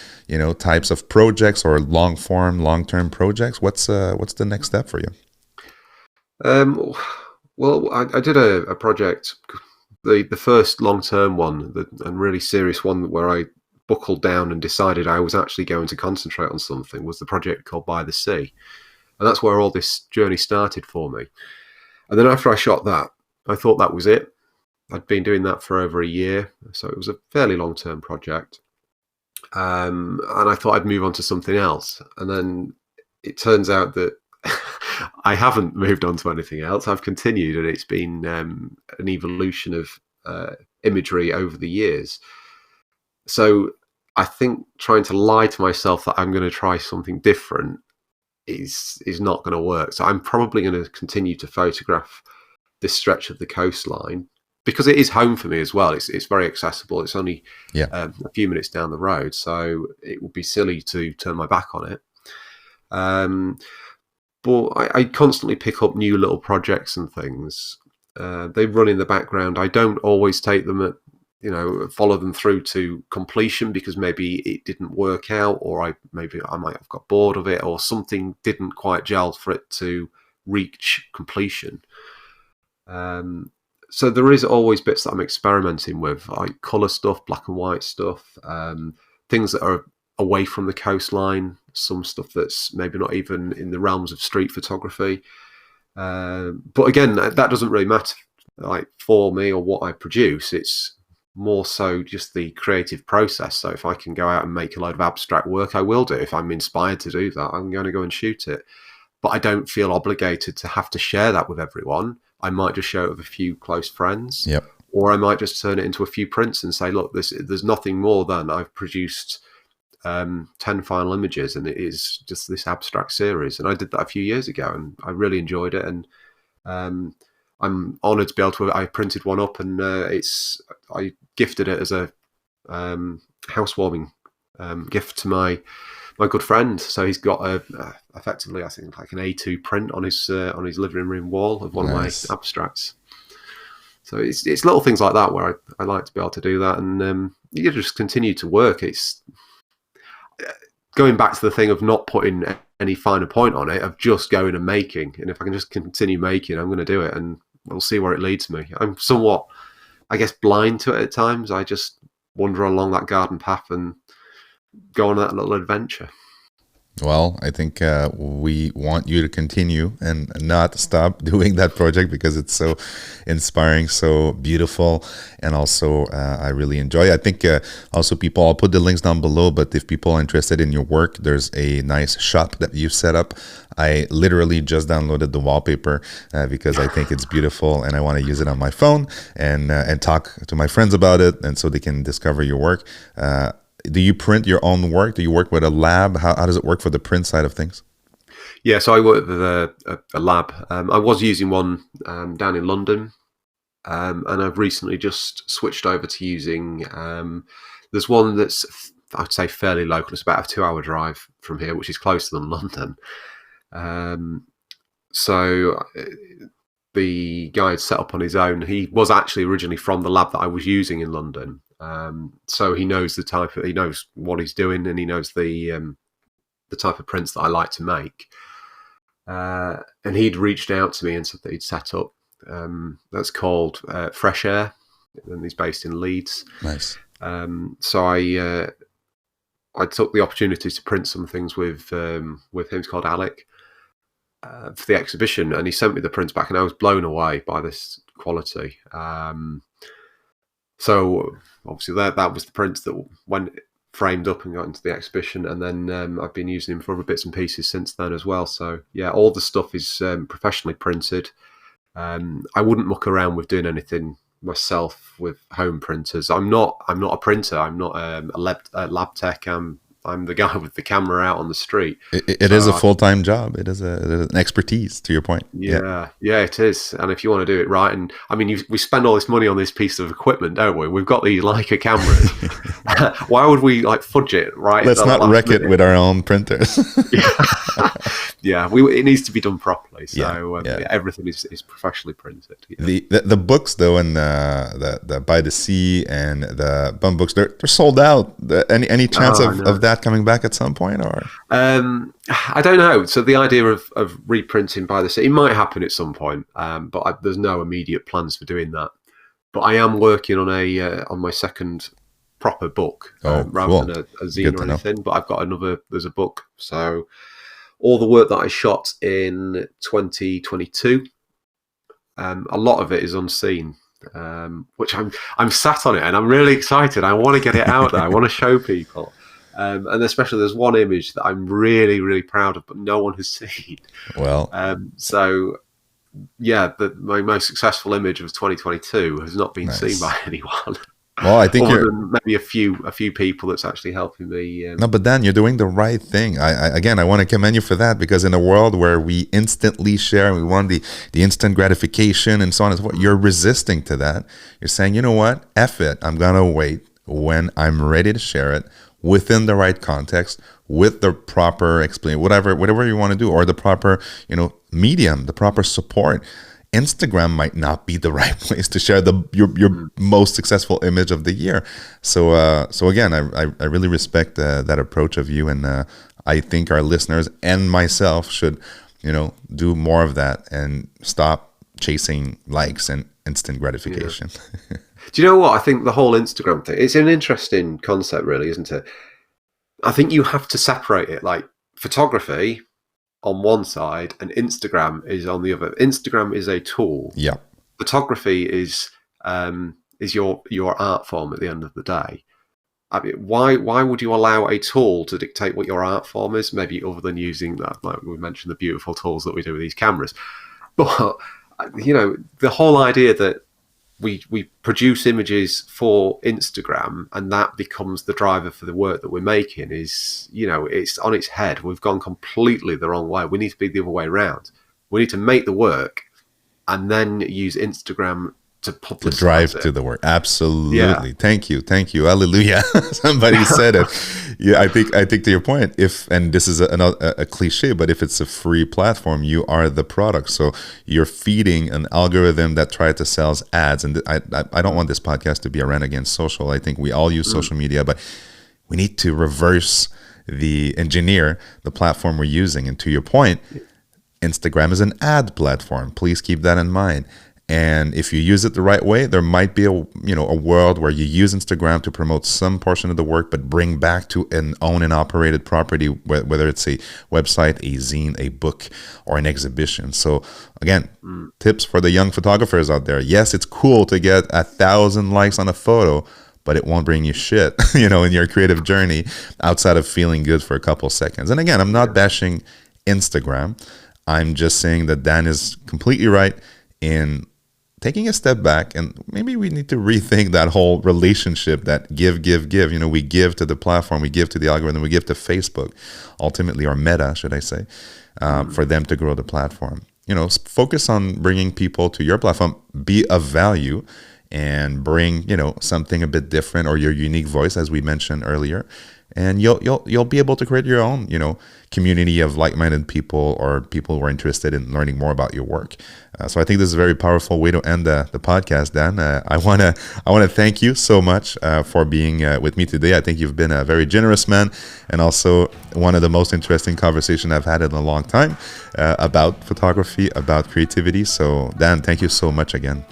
types of projects or long-term projects? What's the next step for you? Well, I did a project, the first long-term one, and really serious one, where I buckled down and decided I was actually going to concentrate on something, was the project called By the Sea. And that's where all this journey started for me. And then after I shot that, I thought that was it. I'd been doing that for over a year, so it was a fairly long-term project. And I thought I'd move on to something else. And then it turns out that I haven't moved on to anything else. I've continued, and it's been an evolution of imagery over the years. So I think trying to lie to myself that I'm going to try something different is not going to work. So I'm probably going to continue to photograph this stretch of the coastline, because it is home for me as well. It's very accessible. It's only a few minutes down the road, so it would be silly to turn my back on it. But I constantly pick up new little projects and things. They run in the background. I don't always take them follow them through to completion, because maybe it didn't work out, or I might have got bored of it, or something didn't quite gel for it to reach completion. So there is always bits that I'm experimenting with, like colour stuff, black and white stuff, things that are away from the coastline, some stuff that's maybe not even in the realms of street photography. But again, that doesn't really matter, like, for me or what I produce. It's more so just the creative process. So if I can go out and make a load of abstract work, I will do. If I'm inspired to do that, I'm going to go and shoot it. But I don't feel obligated to have to share that with everyone. I might just show it with a few close friends. Yep. Or I might just turn it into a few prints and say, look, there's nothing more than I've produced 10 final images, and it is just this abstract series. And I did that a few years ago, and I really enjoyed it. And I'm honoured to be able to. I printed one up, and I gifted it as a housewarming gift to my good friend. So he's got effectively, I think, like an A2 print on his living room wall of one of my abstracts. So it's little things like that where I like to be able to do that, and you just continue to work. It's going back to the thing of not putting any finer point on it, of just going and making. And if I can just continue making, I'm going to do it, and we'll see where it leads me. I'm somewhat I guess, blind to it at times. I just wander along that garden path and go on that little adventure. Well, I think we want you to continue and not stop doing that project because it's so inspiring, so beautiful, and also I really enjoy it. I think also people, I'll put the links down below, but if people are interested in your work, there's a nice shop that you've set up. I literally just downloaded the wallpaper because I think it's beautiful and I want to use it on my phone and talk to my friends about it, and so they can discover your work. Do you print your own work? Do you work with a lab? How does it work for the print side of things? Yeah, so I work with a lab. I was using one down in London, and I've recently just switched over to using. There's one that's, I'd say, fairly local. It's about a 2-hour drive from here, which is closer than London. So the guy had set up on his own. He was actually originally from the lab that I was using in London. So he knows he knows what he's doing, and he knows the type of prints that I like to make. And he'd reached out to me and said that he'd set up that's called Fresh Air, and he's based in Leeds. Nice. So I took the opportunity to print some things with him. It's called Alec, for the exhibition, and he sent me the prints back, and I was blown away by this quality. So obviously that was the prints that went framed up and got into the exhibition, and then I've been using them for other bits and pieces since then as well. So yeah, all the stuff is professionally printed. I wouldn't muck around with doing anything myself with home printers. I'm not a printer. I'm not a lab tech. I'm the guy with the camera out on the street. It is a full-time job. It is an expertise, to your point. Yeah, it is. And if you want to do it right, and I mean, we spend all this money on this piece of equipment, don't we? We've got these Leica cameras. Why would we fudge it, right? Let's not wreck it with our own printers. Yeah, it needs to be done properly. So everything is professionally printed. Yeah. The books though, and the By the Sea and the Bum books, they're sold out. Any chance of that coming back at some point, or? I don't know. So the idea of reprinting By the Sea, it might happen at some point, but there's no immediate plans for doing that. But I am working on on my second proper book, rather than a zine or anything. But I've got there's a book. So all the work that I shot in 2022, a lot of it is unseen, which I'm sat on it and I'm really excited. I want to get it out there. I want to show people. And especially there's one image that I'm really, really proud of, but no one has seen. Well, so yeah, my most successful image of 2022 has not been seen by anyone. Well, I think other than maybe a few people that's actually helping me. No, but Dan, you're doing the right thing. I want to commend you for that, because in a world where we instantly share, we want the instant gratification and so on and so forth, you're resisting to that. You're saying, you know what, F it, I'm gonna wait when I'm ready to share it within the right context, with the proper explain, whatever you want to do, or the proper, medium, the proper support. Instagram might not be the right place to share your most successful image of the year. So again, I really respect that approach of you, and I think our listeners and myself should do more of that and stop chasing likes and instant gratification. Yeah. Do you know what? I think the whole Instagram thing, it's an interesting concept, really, isn't it? I think you have to separate it, like photography on one side and Instagram is on the other. Instagram is a tool. Yeah. Photography is your art form at the end of the day. I mean, why would you allow a tool to dictate what your art form is? Maybe other than using that, like we mentioned, the beautiful tools that we do with these cameras. But the whole idea that we produce images for Instagram and that becomes the driver for the work that we're making is, it's on its head. We've gone completely the wrong way. We need to be the other way around. We need to make the work and then use Instagram to publicize to drive it. To the work. Absolutely. Yeah. Thank you. Hallelujah. Somebody said it. Yeah, I think to your point, and this is a cliche, but if it's a free platform, you are the product. So you're feeding an algorithm that tries to sell ads. And I don't want this podcast to be a rant against social. I think we all use social media, but we need to reverse engineer the platform we're using. And to your point, Instagram is an ad platform. Please keep that in mind. And if you use it the right way, there might be a world where you use Instagram to promote some portion of the work, but bring back to an owned and operated property, whether it's a website, a zine, a book, or an exhibition. So again, tips for the young photographers out there. Yes, it's cool to get 1,000 likes on a photo, but it won't bring you shit, in your creative journey outside of feeling good for a couple seconds. And again, I'm not bashing Instagram. I'm just saying that Dan is completely right in taking a step back, and maybe we need to rethink that whole relationship, that give. We give to the platform, we give to the algorithm, we give to Facebook, ultimately, or Meta, should I say, for them to grow the platform. Focus on bringing people to your platform, be of value, and bring, something a bit different, or your unique voice, as we mentioned earlier. And you'll be able to create your own, community of like-minded people, or people who are interested in learning more about your work. So I think this is a very powerful way to end the podcast, Dan. I wanna thank you so much for being with me today. I think you've been a very generous man, and also one of the most interesting conversations I've had in a long time about photography, about creativity. So Dan, thank you so much again.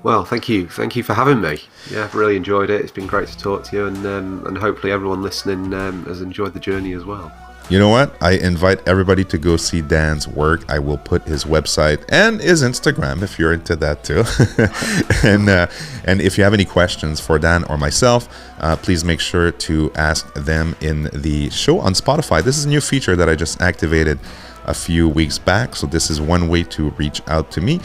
Well, thank you for having me. Yeah, I've really enjoyed it. It's been great to talk to you, and hopefully everyone listening has enjoyed the journey as well. You know what? I invite everybody to go see Dan's work. I will put his website and his Instagram if you're into that too. And if you have any questions for Dan or myself, please make sure to ask them in the show on Spotify. This is a new feature that I just activated a few weeks back. So this is one way to reach out to me.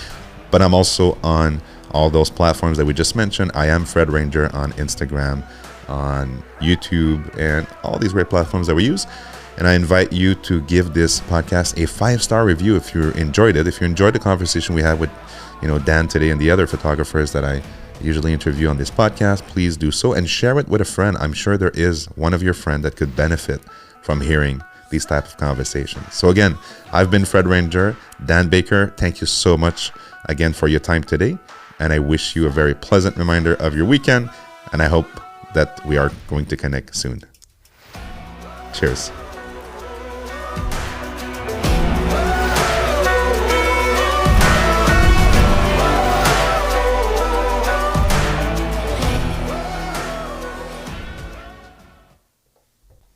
But I'm also on all those platforms that we just mentioned. I am Fred Ranger on Instagram, on YouTube, and all these great platforms that we use. And I invite you to give this podcast a 5-star review if you enjoyed it. If you enjoyed the conversation we had with, Dan today and the other photographers that I usually interview on this podcast, please do so and share it with a friend. I'm sure there is one of your friends that could benefit from hearing these type of conversations. So again, I've been Fred Ranger. Dan Baker, thank you so much again for your time today. And I wish you a very pleasant reminder of your weekend. And I hope that we are going to connect soon. Cheers.